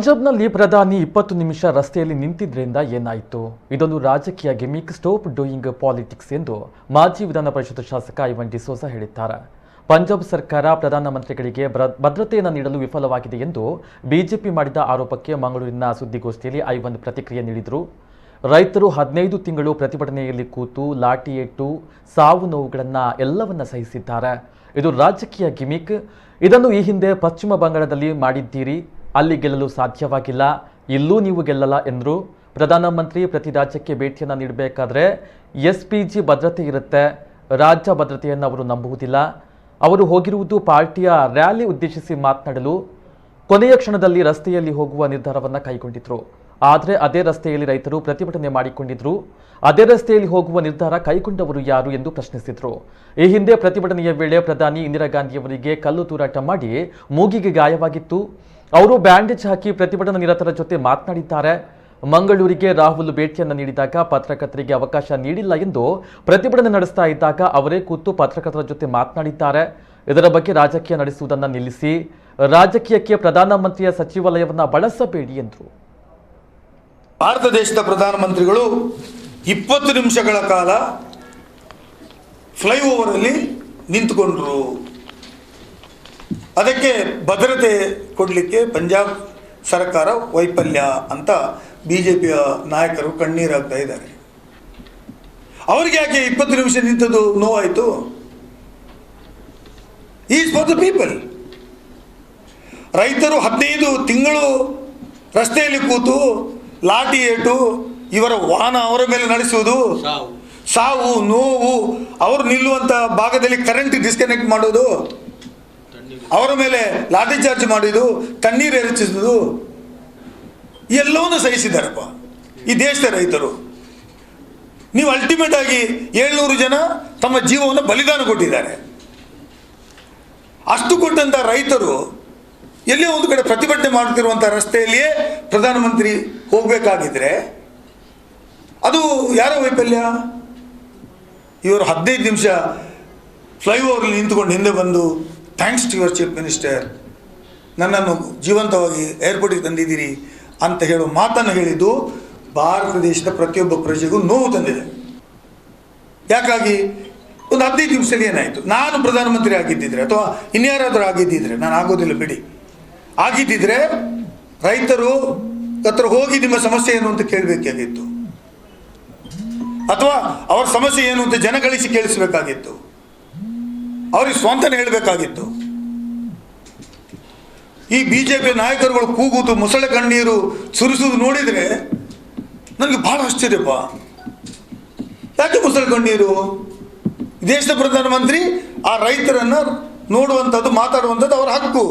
ಪಂಜಾಬ್ನಲ್ಲಿ ಪ್ರಧಾನಿ 20 ನಿಮಿಷ ರಸ್ತೆಯಲ್ಲಿ ನಿಂತಿದ್ರಿಂದ ಏನಾಯಿತು? ಇದೊಂದು ರಾಜಕೀಯ ಗಿಮಿಕ್, ಸ್ಟಾಪ್ ಡೂಯಿಂಗ್ ಪಾಲಿಟಿಕ್ಸ್ ಎಂದು ಮಾಜಿ ವಿಧಾನ ಪರಿಷತ್ ಶಾಸಕ ಐವನ್ ಡಿಸೋಜಾ ಹೇಳಿದ್ದಾರೆ. ಪಂಜಾಬ್ ಸರ್ಕಾರ ಪ್ರಧಾನಮಂತ್ರಿಗಳಿಗೆ ಭದ್ರತೆಯನ್ನು ನೀಡಲು ವಿಫಲವಾಗಿದೆ ಎಂದು ಬಿಜೆಪಿ ಮಾಡಿದ ಆರೋಪಕ್ಕೆ ಮಂಗಳೂರಿನ ಸುದ್ದಿಗೋಷ್ಠಿಯಲ್ಲಿ ಐವನ್ ಪ್ರತಿಕ್ರಿಯೆ ನೀಡಿದರು. ರೈತರು 15 ತಿಂಗಳು ಪ್ರತಿಭಟನೆಯಲ್ಲಿ ಕೂತು ಲಾಠಿ ಏಟು, ಸಾವು ನೋವುಗಳನ್ನು ಎಲ್ಲವನ್ನ ಸಹಿಸಿದ್ದಾರೆ. ಇದು ರಾಜಕೀಯ ಗಿಮಿಕ್. ಇದನ್ನು ಈ ಹಿಂದೆ ಪಶ್ಚಿಮ ಬಂಗಾಳದಲ್ಲಿ ಮಾಡಿದ್ದೀರಿ. ಅಲ್ಲಿ ಗೆಲ್ಲಲು ಸಾಧ್ಯವಾಗಿಲ್ಲ, ಇಲ್ಲೂ ನೀವು ಗೆಲ್ಲಲ್ಲ ಎಂದರು. ಪ್ರಧಾನಮಂತ್ರಿ ಪ್ರತಿ ರಾಜ್ಯಕ್ಕೆ ಭೇಟಿಯನ್ನು ನೀಡಬೇಕಾದ್ರೆ SPG ಭದ್ರತೆ ಇರುತ್ತೆ, ರಾಜ್ಯ ಭದ್ರತೆಯನ್ನು ಅವರು ನಂಬುವುದಿಲ್ಲ. ಅವರು ಹೋಗಿರುವುದು ಪಾರ್ಟಿಯ ರ್ಯಾಲಿ ಉದ್ದೇಶಿಸಿ ಮಾತನಾಡಲು. ಕೊನೆಯ ಕ್ಷಣದಲ್ಲಿ ರಸ್ತೆಯಲ್ಲಿ ಹೋಗುವ ನಿರ್ಧಾರವನ್ನು ಕೈಗೊಂಡಿದ್ರು. ಆದರೆ ಅದೇ ರಸ್ತೆಯಲ್ಲಿ ರೈತರು ಪ್ರತಿಭಟನೆ ಮಾಡಿಕೊಂಡಿದ್ರು. ಅದೇ ರಸ್ತೆಯಲ್ಲಿ ಹೋಗುವ ನಿರ್ಧಾರ ಕೈಗೊಂಡವರು ಯಾರು ಎಂದು ಪ್ರಶ್ನಿಸಿದರು. ಈ ಹಿಂದೆ ಪ್ರತಿಭಟನೆಯ ವೇಳೆ ಪ್ರಧಾನಿ ಇಂದಿರಾ ಗಾಂಧಿಯವರಿಗೆ ಕಲ್ಲು ತೂರಾಟ ಮಾಡಿ ಮೂಗಿಗೆ ಗಾಯವಾಗಿತ್ತು. ಅವರು ಬ್ಯಾಂಡೇಜ್ ಹಾಕಿ ಪ್ರತಿಭಟನಾ ನಿರತರ ಜೊತೆ ಮಾತನಾಡಿದ್ದಾರೆ. ಮಂಗಳೂರಿಗೆ ರಾಹುಲ್ ಭೇಟಿಯನ್ನು ನೀಡಿದಾಗ ಪತ್ರಕರ್ತರಿಗೆ ಅವಕಾಶ ನೀಡಿಲ್ಲ ಎಂದು ಪ್ರತಿಭಟನೆ ನಡೆಸ್ತಾ ಇದ್ದಾಗ ಅವರೇ ಕೂತು ಪತ್ರಕರ್ತರ ಜೊತೆ ಮಾತನಾಡಿದ್ದಾರೆ. ಇದರ ಬಗ್ಗೆ ರಾಜಕೀಯ ನಡೆಸುವುದನ್ನು ನಿಲ್ಲಿಸಿ ರಾಜಕೀಯಕ್ಕೆ ಪ್ರಧಾನಮಂತ್ರಿಯ ಸಚಿವಾಲಯವನ್ನು ಬಳಸಬೇಡಿ ಎಂದರು. ಭಾರತ ದೇಶದ ಪ್ರಧಾನಮಂತ್ರಿಗಳು 20 ನಿಮಿಷಗಳ ಕಾಲ ಫ್ಲೈಓವರ್ ಅಲ್ಲಿ ನಿಂತುಕೊಂಡ್ರು. ಅದಕ್ಕೆ ಭದ್ರತೆ ಕೊಡಲಿಕ್ಕೆ ಪಂಜಾಬ್ ಸರ್ಕಾರ ವೈಫಲ್ಯ ಅಂತ ಬಿಜೆಪಿಯ ನಾಯಕರು ಕಣ್ಣೀರಾಗ್ತಾ ಇದ್ದಾರೆ. ಅವರಿಗೆ ಯಾಕೆ 20 ನಿಮಿಷ ನಿಂತದ್ದು ನೋವಾಯಿತು? Is for the people. ರೈತರು 15 ತಿಂಗಳು ರಸ್ತೆಯಲ್ಲಿ ಕೂತು ಲಾಠಿ ಏಟು, ಇವರ ವಾಹನ ಅವರ ಮೇಲೆ ನಡೆಸುವುದು, ಸಾವು ನೋವು, ಅವರು ನಿಲ್ಲುವಂಥ ಭಾಗದಲ್ಲಿ ಕರೆಂಟ್ ಡಿಸ್ಕನೆಕ್ಟ್ ಮಾಡೋದು, ಅವರ ಮೇಲೆ ಲಾಠಿ ಚಾರ್ಜ್ ಮಾಡೋದು, ಕಣ್ಣೀರು ಎರಚಿಸುವುದು, ಎಲ್ಲವನ್ನೂ ಸಹಿಸಿದ್ದಾರಪ್ಪ ಈ ದೇಶದ ರೈತರು. ನೀವು ಅಲ್ಟಿಮೇಟ್ ಆಗಿ 700 ಜನ ತಮ್ಮ ಜೀವವನ್ನು ಬಲಿದಾನ ಕೊಟ್ಟಿದ್ದಾರೆ. ಅಷ್ಟು ಕೊಟ್ಟಂಥ ರೈತರು ಎಲ್ಲೇ ಒಂದು ಕಡೆ ಪ್ರತಿಭಟನೆ ಮಾಡುತ್ತಿರುವಂಥ ರಸ್ತೆಯಲ್ಲಿಯೇ ಪ್ರಧಾನಮಂತ್ರಿ ಹೋಗಬೇಕಾಗಿದ್ರೆ ಅದು ಯಾರ ವೈಫಲ್ಯ? ಇವರು 15 ನಿಮಿಷ ಫ್ಲೈಓವರ್ಲಿ ನಿಂತುಕೊಂಡು ಹಿಂದೆ ಬಂದು thanks to your chief minister, ನನ್ನನ್ನು ಜೀವಂತವಾಗಿ ಏರ್ಪೋರ್ಟಿಗೆ ತಂದಿದ್ದೀರಿ ಅಂತ ಹೇಳೋ ಮಾತನ್ನು ಹೇಳಿದ್ದು ಭಾರತ ದೇಶದ ಪ್ರತಿಯೊಬ್ಬ ಪ್ರಜೆಗೂ ನೋವು ತಂದಿದೆ. ಯಾಕಾಗಿ? ಒಂದು 15 ನಿಮಿಷದಲ್ಲಿ ಏನಾಯಿತು? ನಾನು ಪ್ರಧಾನಮಂತ್ರಿ ಆಗಿದ್ದಿದ್ರೆ ಅಥವಾ ಇನ್ಯಾರಾದರೂ ಆಗಿದ್ದಿದ್ರೆ, ನಾನು ಆಗೋದಿಲ್ಲ ಬಿಡಿ, ಆಗಿದ್ದಿದ್ರೆ ರೈತರು ಹತ್ರ ಹೋಗಿ ನಿಮ್ಮ ಸಮಸ್ಯೆ ಏನು ಅಂತ ಕೇಳಬೇಕಾಗಿತ್ತು, ಅಥವಾ ಅವ್ರ ಸಮಸ್ಯೆ ಏನು ಅಂತ ಜನಗಳಿಸಿ ಕೇಳಿಸಬೇಕಾಗಿತ್ತು, ಅವ್ರಿಗೆ ಸ್ವಂತನೇ ಹೇಳಬೇಕಾಗಿತ್ತು. ಈ ಬಿಜೆಪಿ ನಾಯಕರುಗಳು ಕೂಗುವುದು, ಮೊಸಳೆ ಕಣ್ಣೀರು ಸುರಿಸುವುದು ನೋಡಿದರೆ ನನಗೆ ಬಹಳ ಆಶ್ಚರ್ಯಪ್ಪ. ಯಾಕೆ ಮೊಸಳೆ ಕಣ್ಣೀರು? ದೇಶದ ಪ್ರಧಾನಮಂತ್ರಿ ಆ ರೈತರನ್ನು ನೋಡುವಂಥದ್ದು, ಮಾತಾಡುವಂಥದ್ದು ಅವರ ಹಕ್ಕು.